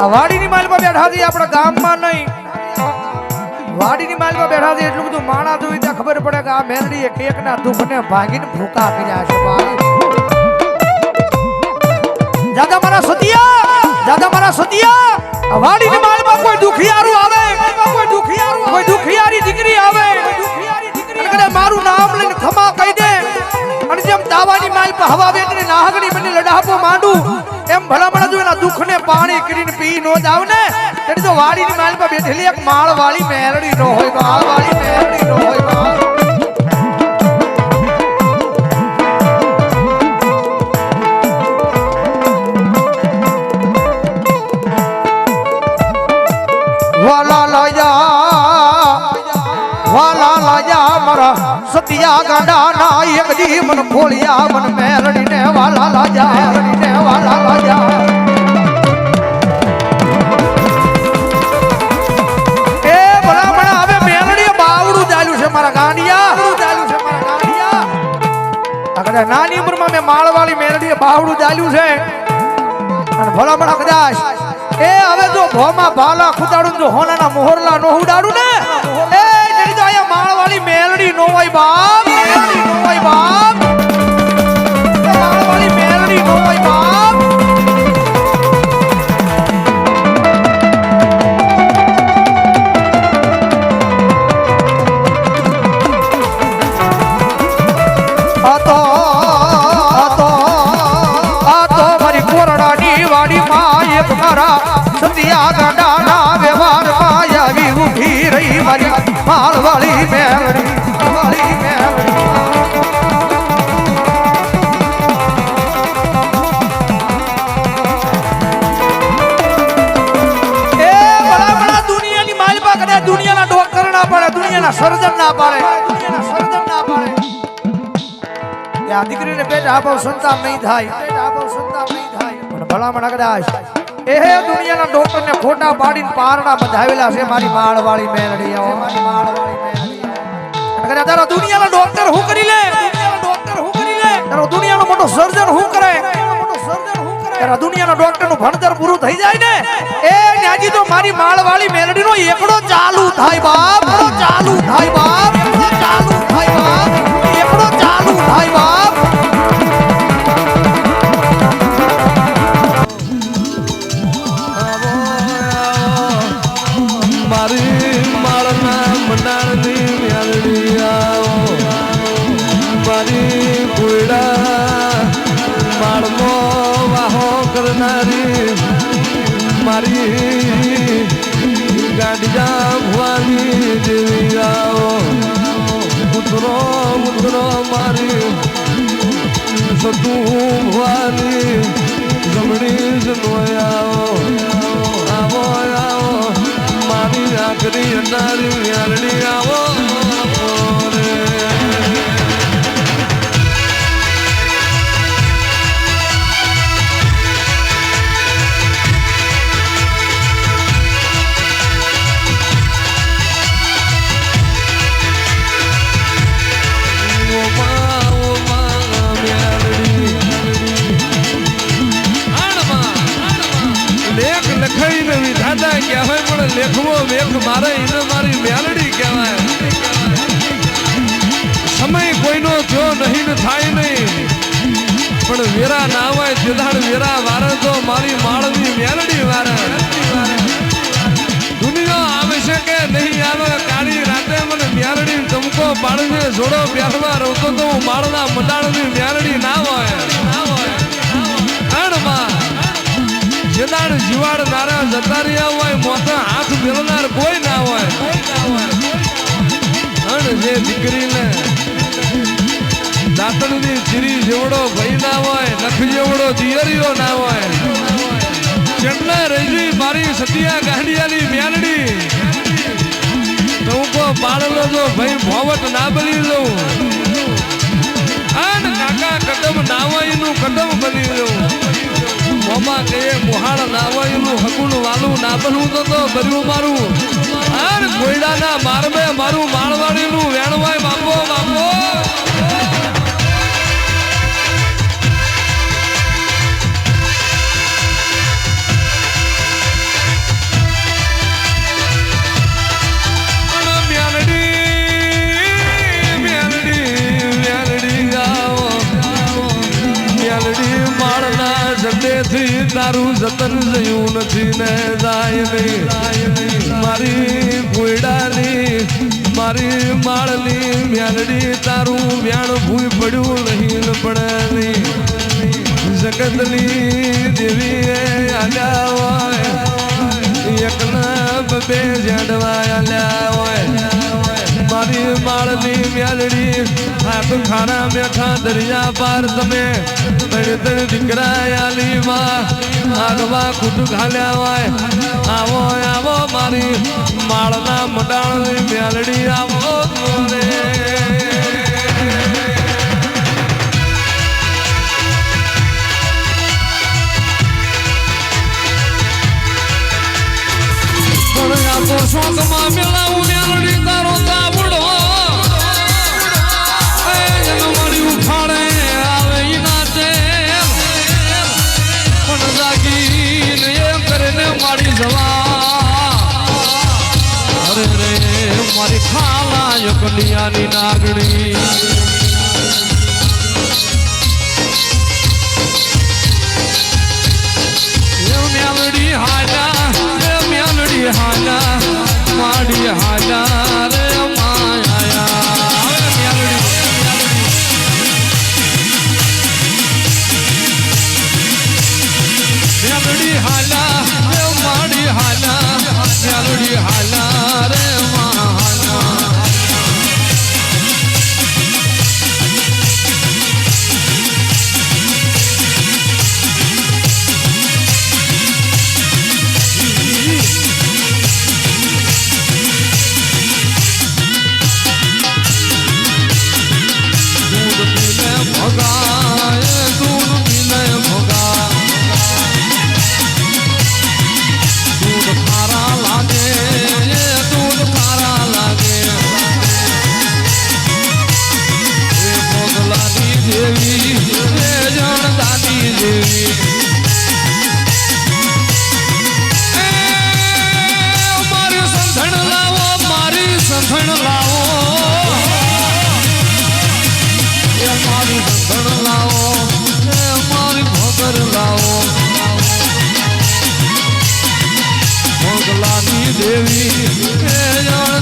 આ વાડીની માલમાં બેઠા છે આપણા ગામમાં નહીં, વાડીની માલમાં બેઠા છે એટલું બધું માણા જોઈ ત્યાં ખબર પડે કે આ મેલડીએ કેકના દુઃખને ભાગીને ભૂકા કર્યા છે ભાઈ. દાદા મારા સતિયા વાડીની માલમાં કોઈ દુખિયારું આવે, કોઈ દુખિયારી દીકરી આવે અને મારું નામ લઈને ખમા કહી દે અને જેમ દાવાની માલ પર હવા વેચીને નાહગણી બની લડાપો માંડું એમ ભલામણ જો એના દુઃખને પાણી કરીને પી નો જાવ ને એટલે તો વાડીની માલ પર બેઠેલી એક માળવાળી મેલડી નો હોય, માળવાળી મેલડી નો હોય. વાલા લાયા મારા સતિયા ગાંડા ના એક દી મન ખોળિયા મન મેલડી ને વાલા લાયા એ ભલામણા હવે મેલડી બાવડું ચાલ્યું છે મારા ગાંડિયા, આગળ નાની ઉંમરમાં મેં માળવાળી મેલડીએ બાવડું ચાલ્યું છે અને ભલામણા કદાચ એ હવે જો ભોમાં ભાલા ખુદાડું જો હોનાના મોહરલા નો ઉડાડું ને એ જડી તો આયા માળવાળી મેલડી નો હોય બાપ, મેલડી નો હોય બાપ, માળવાળી મેલડી નો હોય બાપ. આ તો મારી કોરડાની વાડી માં એક મારા સતિયા ગાંડાના વ્યવહાર માં આવી ઊભી રહી મારી માળવાળી મેલડી, માળવાળી મેલડી. એ ભલામણા દુનિયાની માલપા કરે, દુનિયાના ડોક્ટર ના પાડે, દુનિયાના સર્જન ના પાડે, આ દીકરીને પેટ આપો સંતાન નહીં થાય, પણ ભલામણ કદાચ એ દુનિયાના ડોક્ટર ને ખોટા પાડીને પારણા બંધાવેલા છે મારી માળવાળી મેલડી, મારી માળવાળી મેલડી. તારા દુનિયાના ડોક્ટર હું કરી લે, તારો દુનિયાનો મોટો સર્જન હું કરે, તારા દુનિયાના ડોક્ટર નું ભણતર પૂરું થઈ જાય ને એ ન્યાજી તો મારી માળવાળી મેલડી નો એકડો ચાલુ થાય બાપ, ચાલુ થાય બાપ, ચાલુ થાય બાપ, એકડો ચાલુ થાય બાપ. મારી ગાડિયા ભવાની દેવી આવો, ઉતરો ઉતરો મારી સતું ભવાની જમણી જનોયાઓ, આવો આવો મારી આકરી અંડારી યારડી આવો રે. લેખવો મેઘ મારે એને મારી મેલડી કહેવાય. સમય કોઈનો જો નહીં ને થાય નહીં, પણ વેરા ના હોય જેદાડ વેરા વારે તો મારી માળવી મેલડી વારે. દુનિયા આવે છે કે નહીં આવે, કાળી રાતે મને મેલડી ચમકો પાડીને જોડો બેઠવા રહતો તો હું માળના મંડાણની મેલડી ના હોય. જેદાડ જીવાડ નારા જતા રહ્યા હોય, મોટા હાથ મેળનાર કોઈ ના હોય. અને જે દીકરીને દાંતણની ચીરી જેવડો ભાઈ ના હોય, નખ જેવડો દિયરીઓ ના હોય, ચેટલા રહી મારી સતિયા ગાંડિયાની મેલડી ટૂંકો પાડલો જો ભાઈ ભોવટ ના બની લઉં, અને કાકા કદમ નાવાઈનું કદમ બની લઉં. મોમાં કે મુહાળ નાવાયેલું હકુન વાલું ના બનવું તો ભર્યું મારું, અને કોયડાના મારમે મારું માળવાડીનું વેણવાય બાપો બાપો. તારું જતન જયું નથી ને જાય નહીં મારી કોયડાની મારી માળની મ્યાલડી તારું વ્યાણ ભૂઈ પડ્યું નહીં પડે નહીં જગતની દેવીએ આલ્યા હોય એકલા બે જાડવા આલ્યા હોય મારી માળની મ્યાલડી હાથ ખાના બેઠા દરિયા પાર તમે તણ દીકરા આલી માં આગવા ખુદ ઘાલ્યા હોય આવો આવો મારી માળના મંડાણની મ્યાલડી આવો રે તો શોકમાં મેલાવું મ્યાલડી તારો તાબડો મળી ઉફાડે આવે નાચે પણ જાગીને એમ કરીને મારી જવા અરે રે મારી ખાલા કલિયાની નાગણી મ્યાલડી હાલા માડી હાલા રે માયા મ્યાલડી હાલા રે માડી હાલા મ્યાલડી હાલા રે માયા દેવી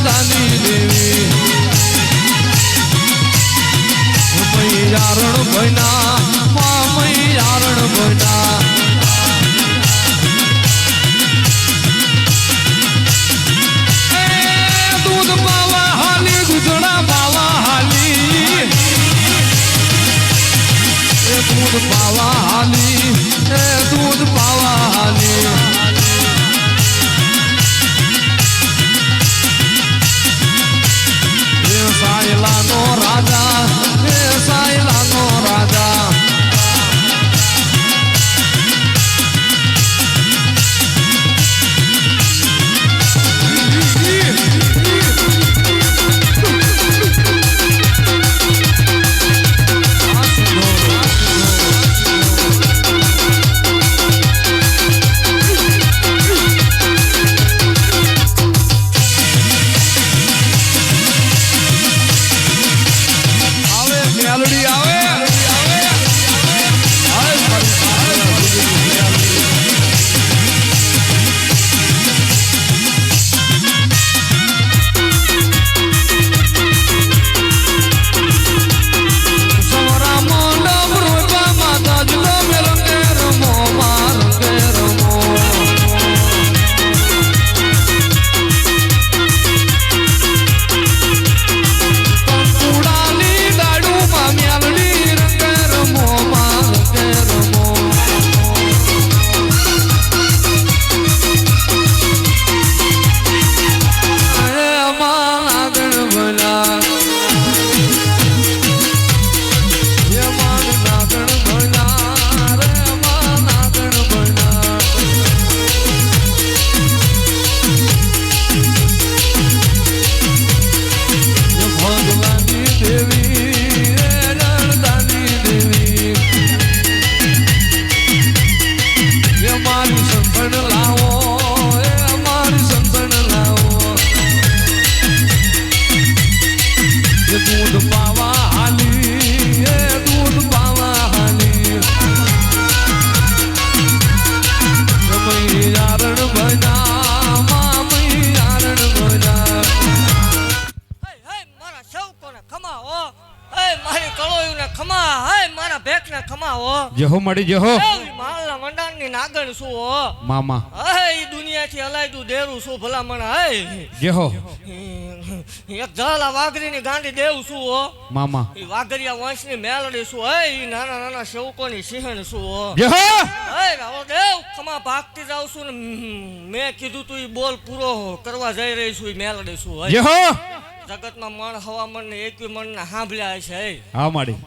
દાની દેવી મૈયારણ ભયના મૈયારણ ભયના દૂધ પાવા હાલી દૂધડા પાવા હાલી દૂધ પાવા હાલી દૂધ પાવા હાલી સાયલાનો રાજા સાયલાનો રાજા ખમા હો જેહો મળી જેહો એ માલના મંડાણની નાગણ શું હો મામા હે ઈ દુનિયાથી હલાયતું દેરું શું ભલામણ હે જેહો એક ઝાલા વાઘરીની ગાંડી દેવ શું હો મામા ઈ વાઘરિયા વંશની મેલડી શું હે ઈ નાના નાના સેવકોની સિંહણ શું હો જેહો હે રાવો દેવ ખમા ભાગતી જાઉં છું ને મેં કીધું તું ઈ બોલ પૂરો કરવા જઈ રહી છું ઈ મેલડી શું હે જેહો જગતમાં મણ હવામણ ને એકવી મણ ના સાંભળ્યા છે હા માડી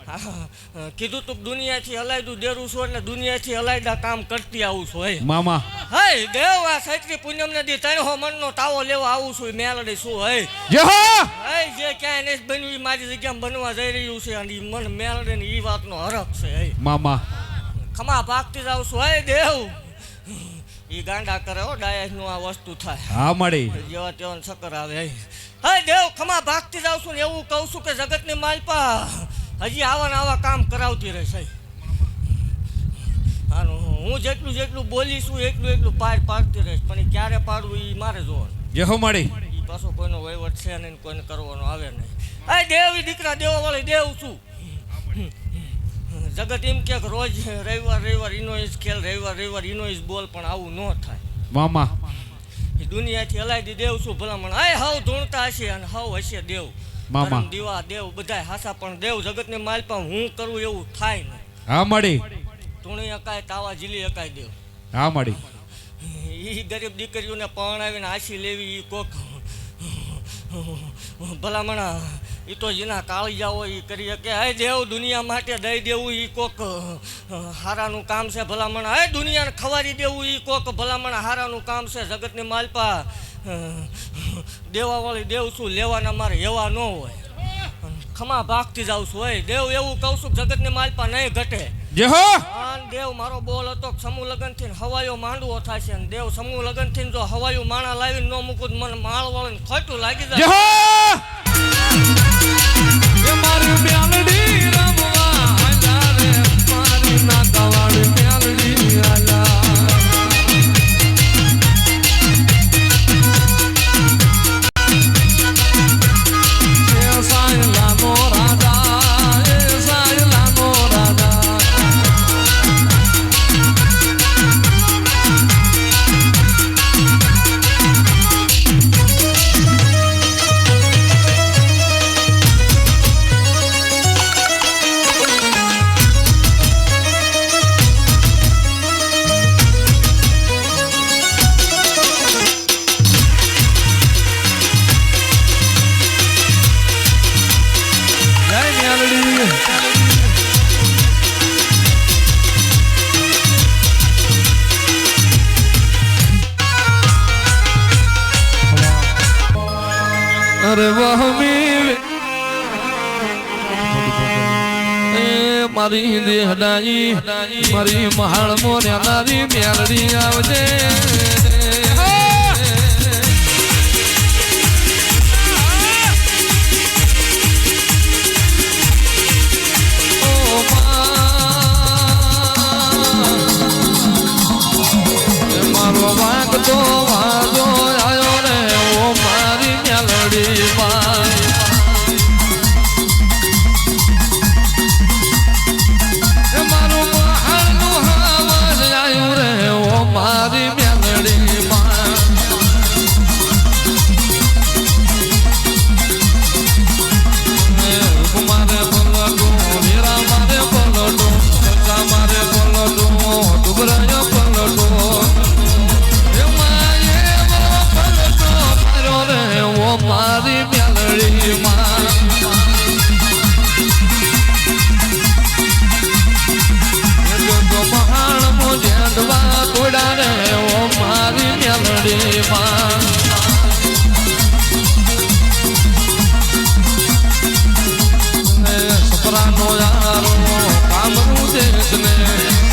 કીધું તું દુનિયાથી હલાયતું દેરું છું એટલે દુનિયાથી હલાયદા કામ કરતી આવું છું હે મામા હે દેવ આ સૈત્રી પૂનમ ને દી ત્રણો મણનો તાવો લેવા આવું છું ઈ મેલડી શું હે જેહો હે જે ક્યાંય નહીં બન્યું ઈ મારી જગ્યામાં બનવા જઈ રહ્યું છે અને ઈ મન મેલડી ને ઈ વાતનો હરખ છે હે મામા ખમા ભાગતી જાવ છું હે દેવ ઈ ગાંડા કરે હો ડાયસ નું આ વસ્તુ થાય હા માડી જેવા તેવા ચક્કર આવે હે દેવ ખમા ભાગતી જાવ છું ને એવું કહું છું કે જગતની માલપા હજી આવા ને આવા કામ કરાવતી રહેશે આનું હું જેટલું બોલીશું એટલું પાડતી રહીશ પણ એ ક્યારે પાડવું એ મારે જોવાનું જેહો માડી એ પાછો કોઈનો વહીવટ છે નહીં કોઈને કરવાનો આવે નહીં હે દેવ ઈ દીકરા દેવા વાળી દેવ છું જગત એમ કે રોજ રવિવાર ઈનો જ ખેલ રવિવાર ઈનો જ બોલ પણ આવું ન થાય મામા એ દુનિયાથી હલાઈ દેવ છું ભલામણ હાય હાવ ધૂણતા હશે અને હાવ હશે દેવ મામા. ધરમ દીવા દેવ બધાય હાસા પણ દેવ જગતની માલપા હું કરું એવું થાય ને હા માડી ધૂણી અકાય તાવા જીલી અકાય દેવ હા માડી એ ગરીબ દીકરીઓને પરણાવીને આશી લેવી એ કોક ભલામણા એ તો જેના કાળિયા હોય એ કરી શકે હે દેવ દુનિયા માટે દઈ દેવું એ કોક હારાનું કામ છે ભલામણ હે દુનિયાને ખવારી દેવું એ કોક ભલામણ હારાનું કામ છે જગતની માલપા દેવાવાળી દેવ છું લેવાના મારે એવા ન હોય ખમા ભાગતી જાઉં છું હે દેવ એવું કહું છું જગતની માલપા નહીં ઘટે જેહો દેવ મારો બોલ હતો સમૂહ લગન થી હવાયો માંડવો થશે ને દેવ સમૂહ લગન થી જો હવાયું માણા લાવીને ન મૂકું મને માળ વાળીને ખોટું લાગી જાય જેહો એ મારી મેલડી રમવા આજા રે મારી નાકાવાળી મેલડી આલા એ સાયલાનો રાજા એ સાયલાનો રાજા જય મેલડી અરે વહમી એ મારી દેહડાઈ મારી મહાળ મોન્યારી મેલડી આવજે ઓ માં મારો વાગતો વાજો આયો રે ઓ મારી મેલડી માં મારું મહાનું હાવર આયું રે ઓ મારી મેલડી માં મારે પલટું વીરા મારે પલટું સચા મારે પલટું ડુબરાયો પલટું એ માએ પલટો મારો રે ઓ મારી મેલડી માં મહાણ મો જેડવા તોડા રે ઓ મારી મેલડી માં સપરાનો યારો કામનું દેશ ને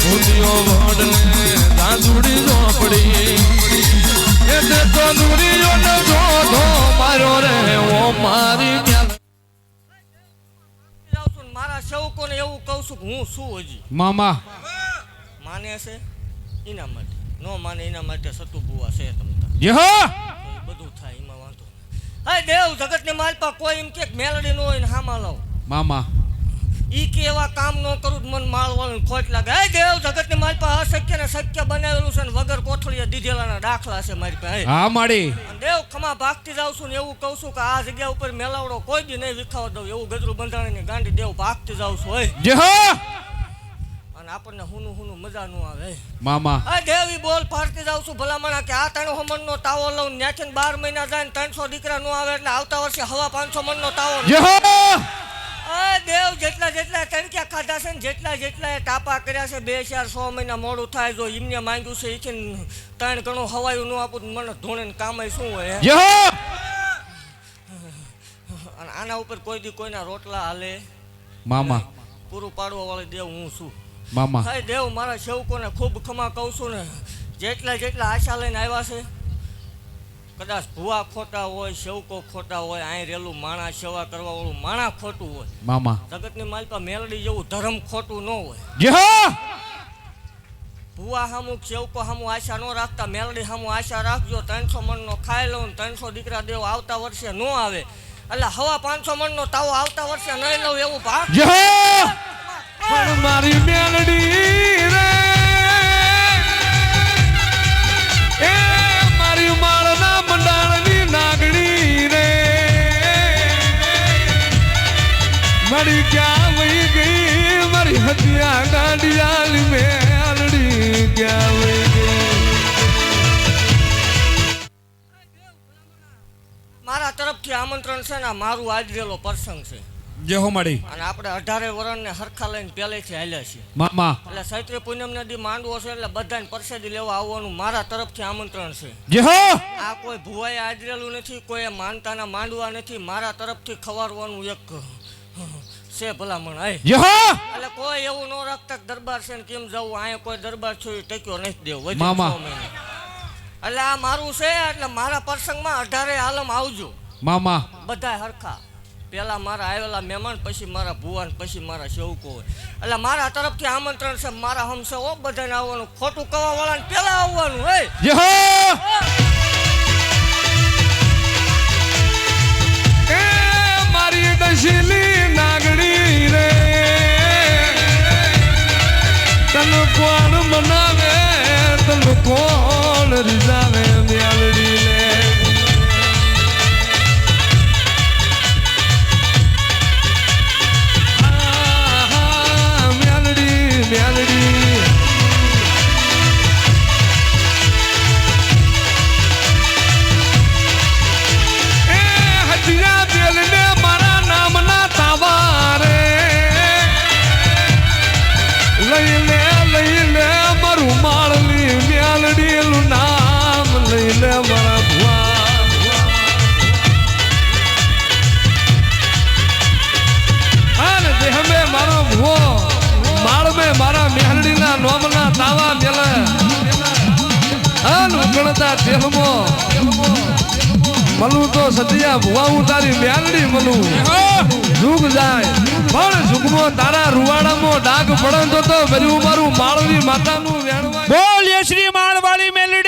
મોતીઓ વડને દાંදුડી ઝોપડી એટલે તો દુરીઓ ને જોધો મારો રે ઓ મારી મેલડી જાઉં છું ને મારા સેવકોને એવું કહું છું કે હું શું હજી મામા માને છે એના માટે ન માને એના માટે સતુ બુવા છે તમતા જેહો એ બધું થાય એમાં વાંધો નહીં. હે દેવ જગતની માલપા કોઈ એમ કે મેલડી ન હોય ને હામાં લાવ મામા ઈ કે એવા કામ ન કરું મન માળવાનું ખોટ લાગે. હે દેવ જગતની મારી પાસે અશક્ય ને શક્ય બનાવેલું છે ને વગર કોથળીએ દીધેલાના દાખલા છે મારી પાસે. હા માડી અને દેવ ખમા ભાગતી જાઉં છું ને એવું કહું છું કે આ જગ્યા ઉપર મેલાવડો કોઈ દી નહીં વિખાવા દઉં એવું ગજરું બંધાણીની ગાંડી દેવ ભાગતી જાઉં છું. હે જય હો અને આપણને હુનું હુનું મજા ન આવે. મામા આ દેવી બોલ ફરતી જાઉં છું ભલામણા કે આ 300 મણનો તાવો લઉં ન્યાથી 12 મહિના જાય ને 300 દીકરા નો આવે એટલે આવતા વર્ષે 550 મણનો તાવો. જય હો આ દેવ જેટલા તણક્યા ખાધા છે ને જેટલા ટાપા કર્યા છે 2 4 6 મહિના મોડું થાય જો એમને માંગ્યું છે એ 3 ગણું હવાયું ન આપું મને ધોણે ને કામ શું હોય. જય હો અને આના ઉપર કોઈ દી કોઈના રોટલા હાલે મામા પૂરું પાડવા વાળી દેવ હું છું. મામા હા દેવ મારા સેવકોને ખૂબ ખમા કહું છું ને જેટલા આશા લઈને આવ્યા છે કદાચ ભુવા ખોટા હોય સેવકો ખોટા હોય અહીં રેલું માણા સેવા કરવા વાળું માણા ખોટું હોય મામા જગતની માલપા મેલડી જેવું ધર્મ ખોટું ન હોય. જય હો ભુવા સામું સેવકો સામું આશા ન રાખતા મેલડી સામું આશા રાખજો 300 મણનો ખાઈ લઉં 300 દીકરા દેવ આવતા વર્ષે ન આવે એટલે 550 મણનો તાવો આવતા વર્ષે નહીં લઉં એવું ભાગ. જય હો પણ મારી મેલડી રે એ મારી માળના મંડાળની નાગણી રે મારી ક્યાં વહી ગઈ મારી હત્યા ગાંડિયાલી મેલડી ક્યાં વહી ગઈ. મારા તરફથી આમંત્રણ છે ને આ મારું આજરેલો પ્રસંગ છે જય હો માડી અને આપણે 18 વર્ષને હરખા લઈને પહેલેથી હાલ્યા છીએ મામા એટલે ચૈત્રી પૂનમના દી માંડવો છે એટલે બધાને પરસેદી લેવા આવવાનું મારા તરફથી આમંત્રણ છે. જય હો આ કોઈ ભુવાએ આજરેલું નથી કોઈ માનતાના માંડવા નથી મારા તરફથી ખવારવાનું એક છે ભલામણ. જય હો એટલે કોઈ એવું ન રાખતા કે દરબાર છે ને કેમ જવું અહીંયા કોઈ દરબાર છે એ ટેક્યો નથી દેવો મામા. એટલે આ મારું છે એટલે મારા પ્રસંગમાં 18 આલમ આવજો મામા બધા હરખા પેલા મારા આવેલા મહેમાન પછી મારા ભુવાન પછી મારા સેવકો હોય એટલે મારા તરફથી આમંત્રણ છે મારા હમસે હો બધાને આવવાનું ખોટું કવા વાળાને પેલા આવવાનું. હે જય હો એ મારી દશીલી નાગણી રે તન કોણ મનાવે તન કોણ રીઝાવે મેલડી લે મેલડી એ હજિયા બેલને મારા નામના તાવા રે લઈ લે મારું માળલી મેલડીનું નામ લઈ લે મારા ભુવા અને દેહમે મારો ભુવો માળમે મારા મેલડીના નોમના તાવા મેલે અન ગણતા તેલમો મલું તો સતિયા ભુવા હું તારી મેલડી મલું જુગ જાય પણ જુગમો તારા રૂવાડામાં ડાઘ પડે તો બર્યું મારું માળવી માતાનું વેણવા બોલ શ્રી માળવાળી મેલડી